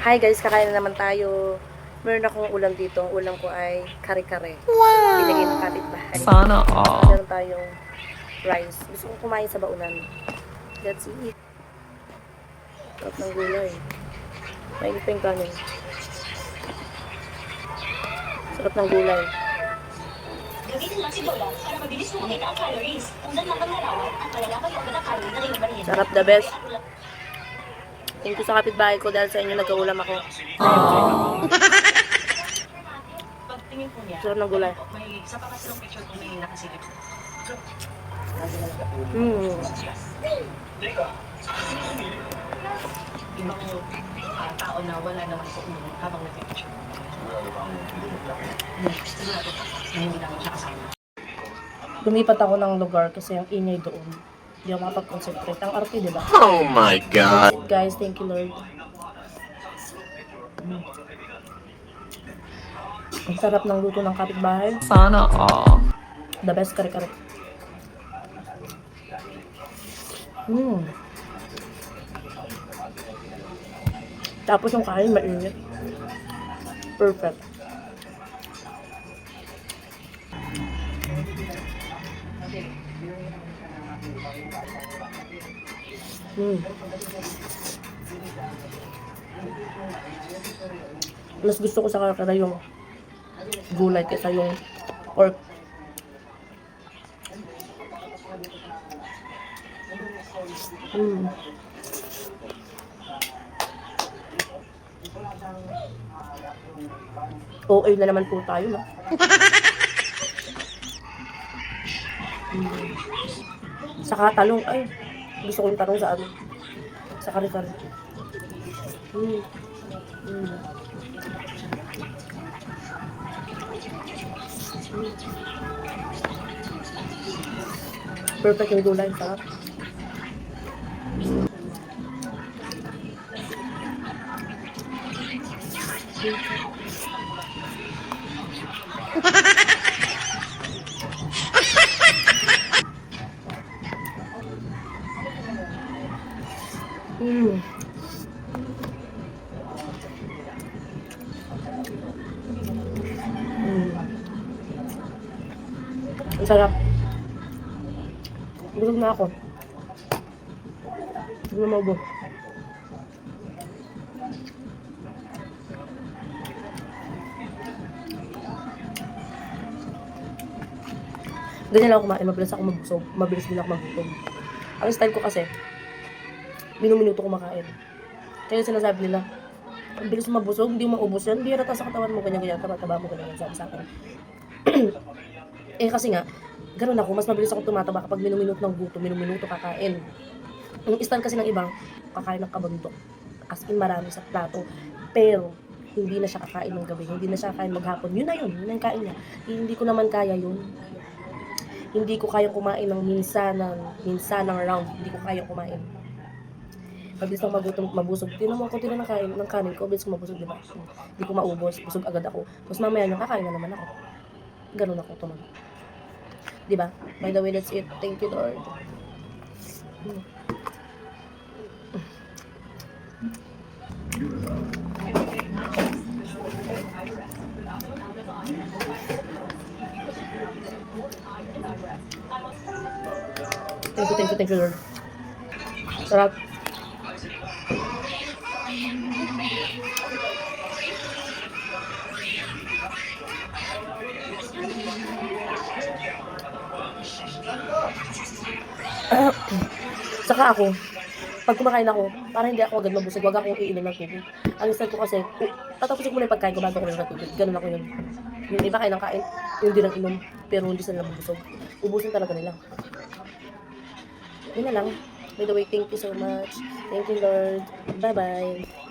Hi guys, kakain na naman tayo. Meron akong ulam dito. Ang ulam ko ay kare-kare. Wow! Binigay ng kapitbahay. Sana all. Meron tayong rice. Gusto kong kumain sa baunan. Let's eat. Sarap ng gulay. Mainit pa yung kanin. Sarap ng gulay. Gamitin lang si Lola para mabilis mo makita ang calories. Undan lang ang larawan at malalaman mo ang calorie na rinabarihin. Sarap, the best. Thank you sa kapitbahay ko dahil sa inyo nagkaulam ako. Pagtingin po niya, Sarap ng gulay. may isa pa kasi ng picture kung may nakasilip. Ibang tao na wala naman po uminom habang nag-picture. Gusto natin na hindi namin siya kasama. Lumipat ako ng lugar kasi ang ingay doon. Hindi ako makapag-concentrate. Ang arte, di ba? Oh my God. Guys, thank you Lord. Ang sarap ng luto ng kapitbahay. Sana all. The best kare-kare. Tapos yung kain mainit. Perfect. Mas gusto ko sa kare-kare yung gulay kaysa yung pork. OA na naman po tayo, no? Saka talong, ay, gusto ko yung talong sa ano, sa kare-kare. Perfect yung gulay, sarap. Ang sarap. Busog na ako. Hindi na maubos. Ganyan lang ako kumain. Mabilis ako magbusog. Mabilis din ako magutom. Ang style ko kasi, minuminuto ko makain. Kaya sinasabi nila, ang bilis mabusog, hindi mo maubos yan. Hindi rata sa katawan mo, ganyan-ganyan. Taba-taba mo, ganyan. Sabi sa akin. Eh kasi nga, ganun ako. Mas mabilis ako tumataba kapag minuminuto ng gutom. Minuminuto kakain. Ang style kasi ng ibang, kakain ng kabundok. As in marami sa plato. Pero, hindi na siya kakain ng gabi. Hindi na siya kakain maghapon. Yun na yun. Yun ang kain niya. Hindi ko naman kaya yun. Hindi ko kaya kumain ng minsanang round. Hindi ko kaya kumain. Mabilis lang magutom, mabusog. Tinan mo, konti na ng kanin ko. Mabilis ko mabusog, diba? Hindi ko maubos. Busog agad ako. Tapos mamaya nyo, kakain na naman ako. Ganun ako tumag. Diba? By the way, that's it. Thank you, Lord. Thank you, Lord. Sarap. Saka ako, pag kumakain ako, parang hindi ako agad mabusog, wag akong iinom ng tubig. Ang style ko kasi, tatapusin ko muna yung pagkain ko bago ko inom ng tubig. Ganun ako yun. Yung iba kain ng kain, yung di lang inom, pero hindi sila mabusog. Ubusin talaga nila. Yun na lang. By the way, thank you so much. Thank you, Lord. Bye-bye.